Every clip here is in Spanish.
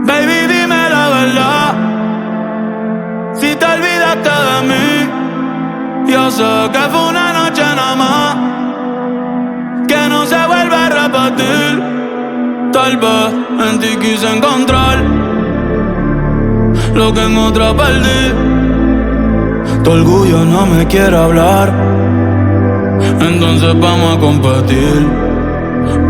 Baby, dime la verdad, si te olvidaste de mí. Yo sé que fue una noche nada más, que no se vuelve a repetir. Tal vez en ti quise encontrar lo que en otra perdí. Tu orgullo no me quiere hablar, entonces vamos a competir.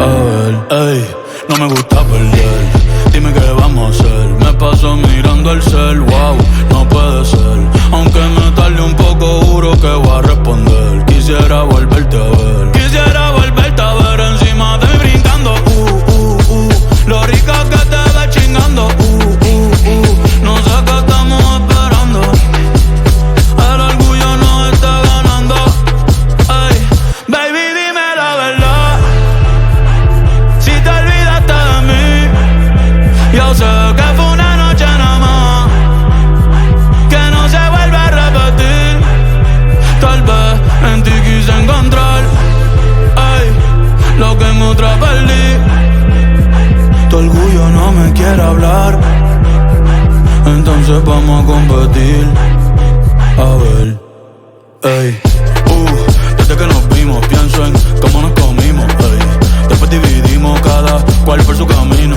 A ver, ey, no me gusta perder. Dime qué vamos a hacer. Me paso mirando el cel, wow, no puede ser. Aunque me tarde un poco, juro que voy a responder. Quisiera volverte a ver. Quisiera volverte a ver encima de mí brincando. Lo rico que te ves chingando. No sé qué estamos esperando. El orgullo nos está ganando. Ey, baby, dime la verdad, si te olvidaste de mí. Yo sé que fue una noche nada más, que no se vuelve a repetir. Tal vez en ti quise encontrar, ey, lo que en otra perdí. Tu orgullo no me quiere hablar, entonces vamos a competir. A ver, ey, desde que nos vimos pienso en cómo nos comimos, ey. Después dividimos cada cual por su camino.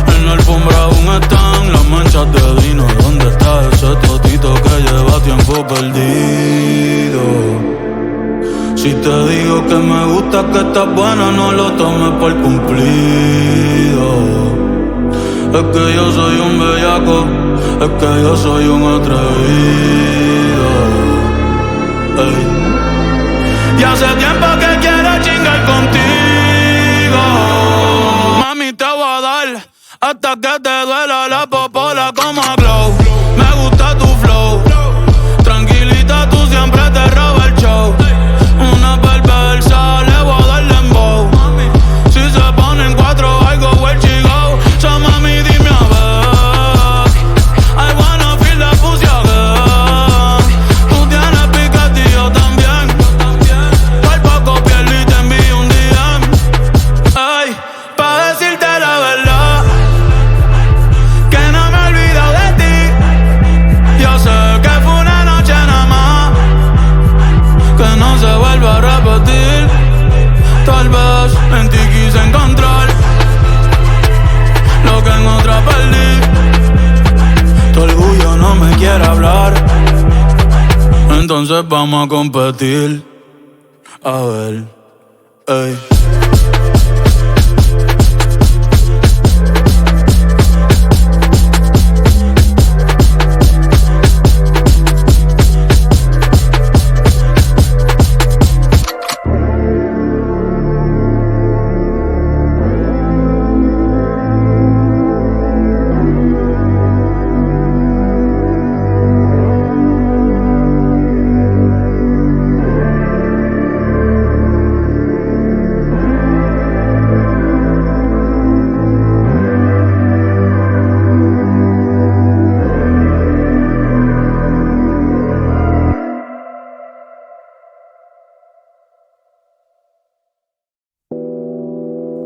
En la alfombra aún están las manchas de vino. ¿Dónde está ese totito que lleva tiempo perdido? Si te digo que me gusta, que estás buena, no lo tomes por cumplido. Es que yo soy un bellaco, es que yo soy un atrevido. Ey. Y hace tiempo que quiero chingar contigo. Mami, te voy a dar hasta que te duela la popola como a Glow. Me gusta tu flow, tranquilita, tú siempre te robas el show. Una perversa, le voy a dar dembow. Si se ponen cuatro, I go where she go. So mami, dime a ver, I wanna feel the pussy again. Tú tienes piquete y yo también. Por poco pierdo y te envío un DM. Ay, pa' decirte la verdad, que no me he olvidado de ti. Yo sé que fue una noche nada más, que no se vuelve a repetir. Tal vez en ti quise encontrar lo que en otra perdí. Tu orgullo no me quiere hablar, entonces vamos a competir. A ver, ey.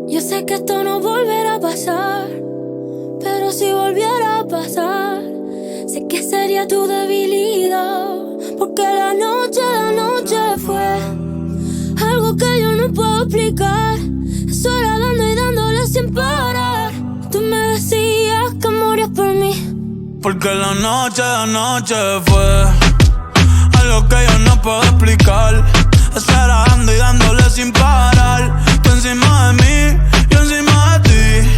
Yo sé que esto no volverá a pasar, pero si volviera a pasar, sé que sería tu debilidad. Porque la noche fue algo que yo no puedo explicar. Eso era dando y dándole sin parar. Tú me decías que morías por mí. Porque la noche fue algo que yo no puedo explicar. Eso era dando y dándole sin parar. Tú encima de mí, yo encima de ti.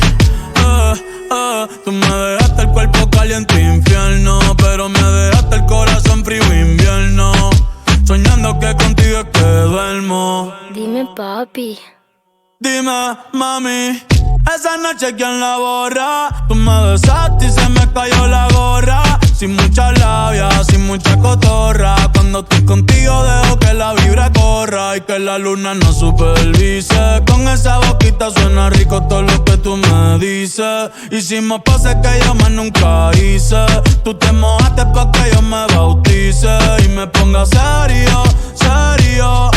Tú me dejaste el cuerpo caliente infierno, pero me dejaste el corazón frío invierno. Soñando que contigo es que duermo. Dime, papi. Dime, mami, esa noche ¿quién la borra? Tú me besaste y se me cayó la gorra. Sin mucha labia, sin mucha cotorra. Cuando estoy contigo dejo que la vibra corra y que la luna no supervise. Con esa boquita suena rico todo lo que tú me dices. Hicimos pases que yo más nunca hice. Tú te mojaste pa' que yo me ponga serio, serio.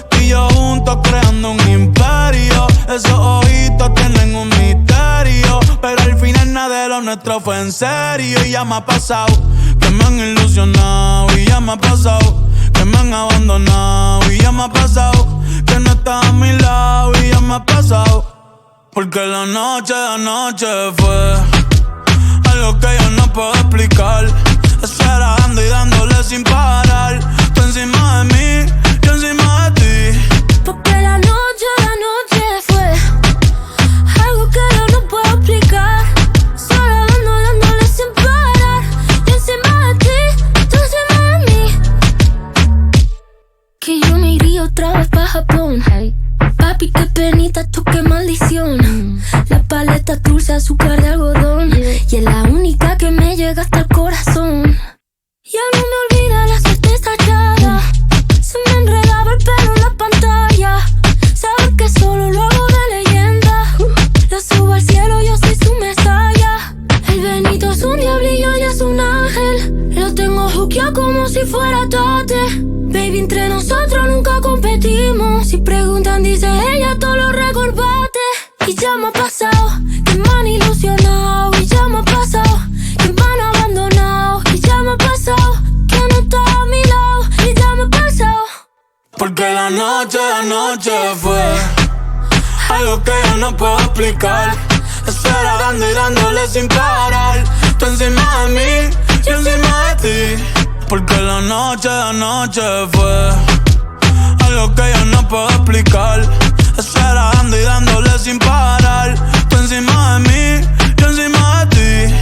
Tú y yo juntos creando un imperio. Esos ojitos tienen un misterio, pero al final nada de lo nuestro fue en serio. Y ya me ha pasado que me han ilusionado. Y ya me ha pasado que me han abandonado. Y ya me ha pasado que no estás a mi lado. Y ya me ha pasado porque la noche de anoche fue algo que yo no puedo explicar. Esperando y dándole sin parar. Tú encima de mí, yo encima de ti. Porque la noche fue algo que yo no puedo explicar. Solo dándole sin parar. Yo encima de ti, tú encima de mí. Que yo me iría otra vez pa' Japón. Papi, qué penita, tú qué maldición. La paleta dulce, azúcar de algodón. Y es la única que me llega hasta el corazón. Ya no me olvida la suerte estallada. Se me enredaba el pelo en la pantalla. Sabes que solo lo hago de leyenda. Lo subo al cielo, yo soy su mesaya. El Benito es un diablillo y es un ángel. Lo tengo juqueado como si fuera Tate. Baby, entre nosotros nunca competimos. Si preguntan, dice ella, todo lo recorbate. Y ya me ha pasado que me han ilusionado. Y ya me ha pasado que me han abandonado. Y ya me ha pasado que no estás a mi lado. Y ya me ha pasado porque la noche de anoche fue algo que yo no puedo explicar. Esperando y dándole sin parar. Tú encima de mí, yo encima de ti. Porque la noche de anoche fue algo que yo no puedo explicar. Esperando y dándole sin parar. Tú encima de mí, yo encima de ti.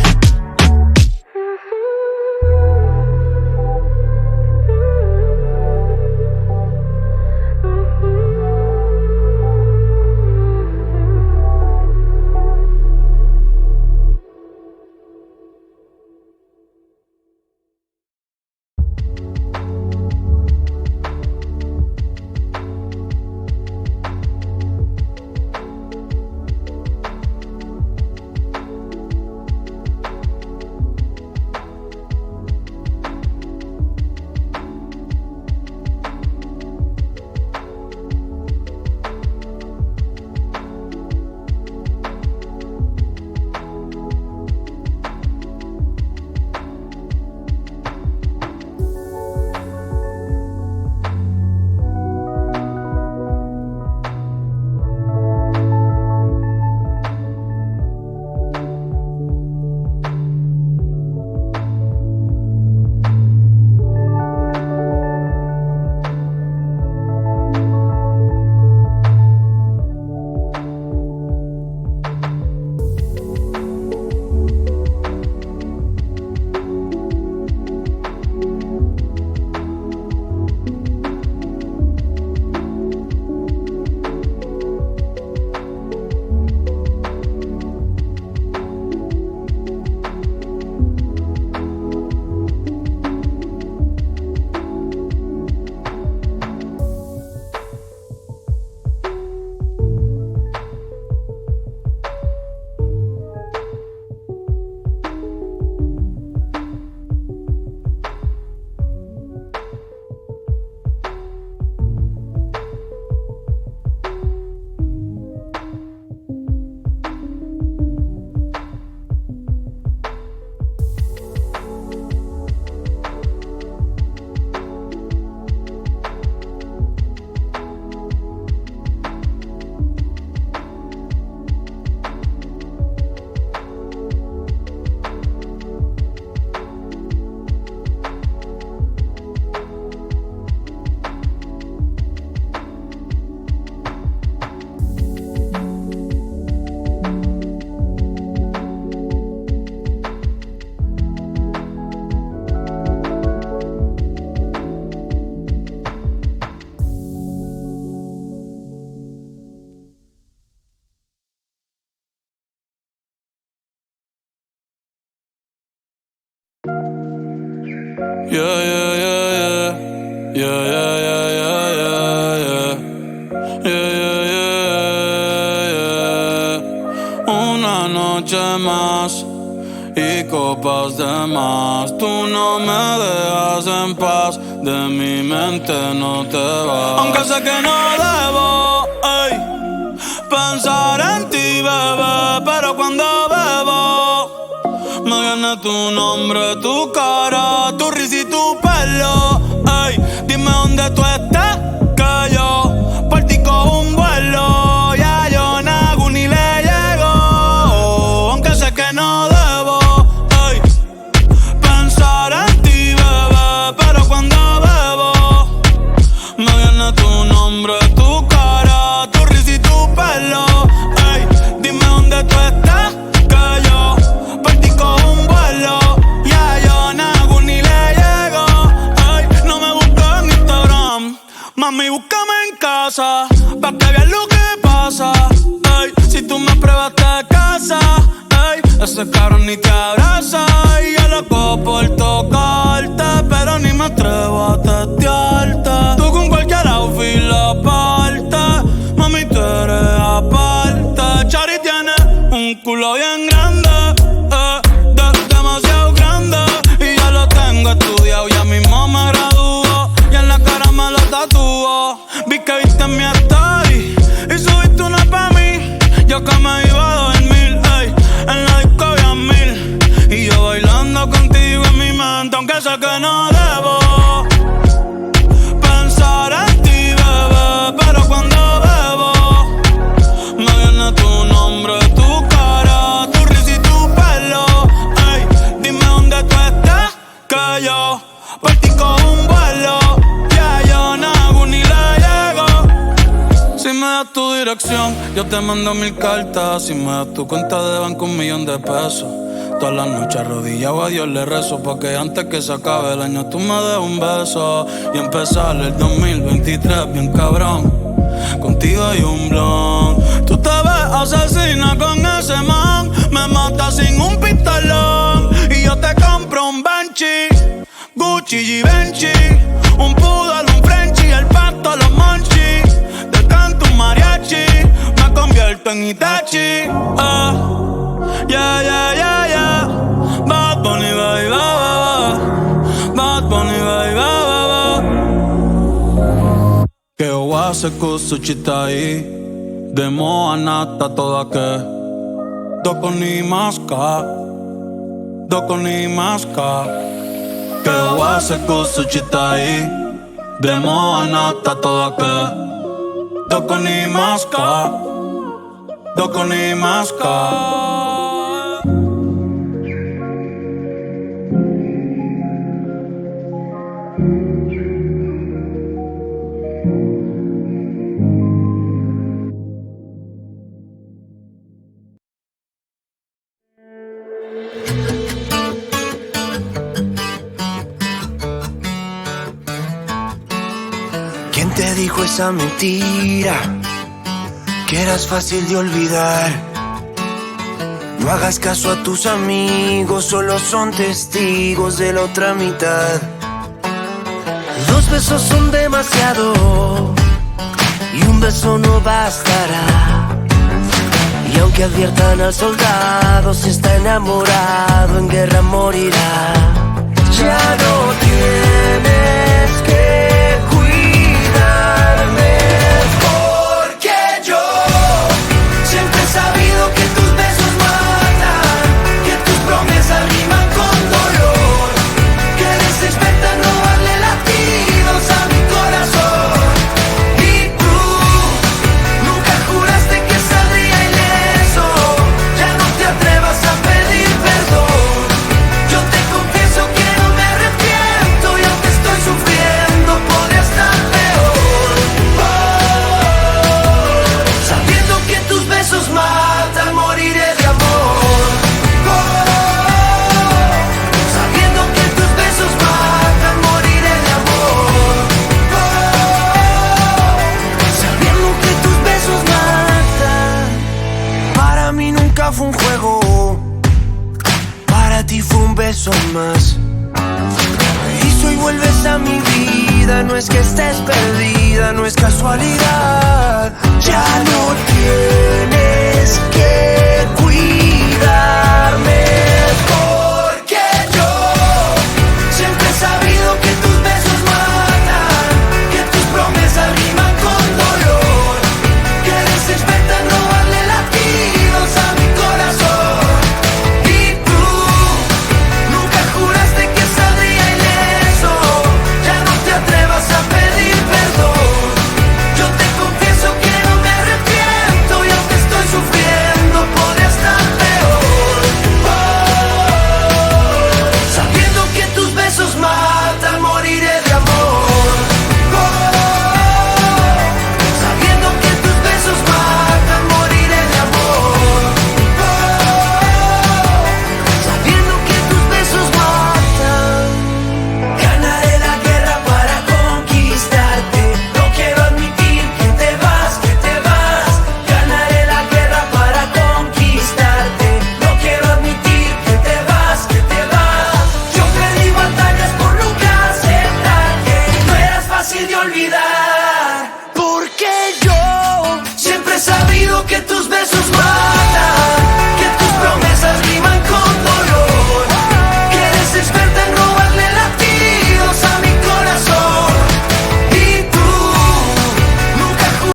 Yeah, yeah, yeah, yeah. Yeah, yeah, yeah, yeah, yeah, yeah. Yeah, yeah, yeah, yeah. Una noche más y copas de más. Tú no me dejas en paz. de mi mente no te vas. Aunque sé que no debo, ey, pensar en ti, bebé, pero cuando bebo me viene tu nombre, tu cara, tu risa y tu pelo. Ey, dime dónde tú estás, que yo por ti cojo un vuelo. Ya yo nago ni le llego, aunque sé que no debo, ey, pensar en ti, bebé, pero cuando bebo me viene tu nombre, tu cara, tu risa y tu pelo. Ey, dime dónde tú estás, que yo por ti cojo un vuelo. Ya yo nago ni le llego. Ey, no me busques en Instagram, mami, búscame en casa, pa' que veas lo que pasa. Ey, si tú me pruebas te casa, ey, ese cabrón ni te abraza. Y yo loco por tocarte, pero ni me atrevo a testearte. Tú con cualquier outfit la parte, mami, tú eres aparte. Chari tiene un culo bien grande, demasiado grande, y ya lo tengo estudiado, ya mismo me gradúo, y en la cara me lo tatúo. Vi que viste mi story y subiste una pa' mí, yo que me iba a dormir, ey, en la disco había 1000, y yo bailando contigo en mi mente, aunque sé que no debo pensar en ti, bebé, pero cuando bebo me viene tu nombre, tu cara, tu risa y tu pelo. Ey, dime dónde tú estás, que yo por ti cojo un vuelo. Ya yo nago ni le llego. Si me das tu dirección, yo te mando 1000 cartas. Si me das tu cuenta de banco, 1.000.000 de pesos. Todas las noches arrodillado a Dios le rezo, porque antes que se acabe el año tú me des un beso y empezar el 2023 bien cabrón. Contigo hay un blon. Tú te ves asesina con ese man, me matas sin un pistolón. Y yo te compro un Banshee, Gucci, Givenchy, un poodle, un Frenchie, el pato, los monchis. Te canto un mariachi, me convierto en Itachi. Yeah, yeah, yeah, yeah. Bad Bunny, bye, bye, bye. Bad Bunny, bye, bye, bye. Que oase kusuchitai, demo anata toda que. Doko ni maska, doko ni maska. Que oase kusuchitai, demo anata toda que. Doko ni maska, doko ni maska. ¿Quién te dijo esa mentira? Que eras fácil de olvidar. No hagas caso a tus amigos, solo son testigos de la otra mitad. 2 besos son demasiado y un beso no bastará. Y aunque adviertan al soldado, si está enamorado en guerra morirá. Ya no tienes que cuidarme, porque yo siempre he sabido que tus besos matan, que tus promesas riman con dolor, que eres experta en robarle latidos a mi corazón. Y tú nunca juraste que saldría ileso, ya no te atrevas a pedir perdón. Yo te confieso que no me arrepiento, y aunque estoy sufriendo podría estar peor. Sabiendo que tus besos matan, moriré de amor. Sabiendo que tus besos matan, moriré de amor. Sabiendo que tus besos matan. Para mí nunca fue un juego, para ti fue un beso más. Y si hoy vuelves a mi vida, no es que estés perdida, no es casualidad. Ya no tienes que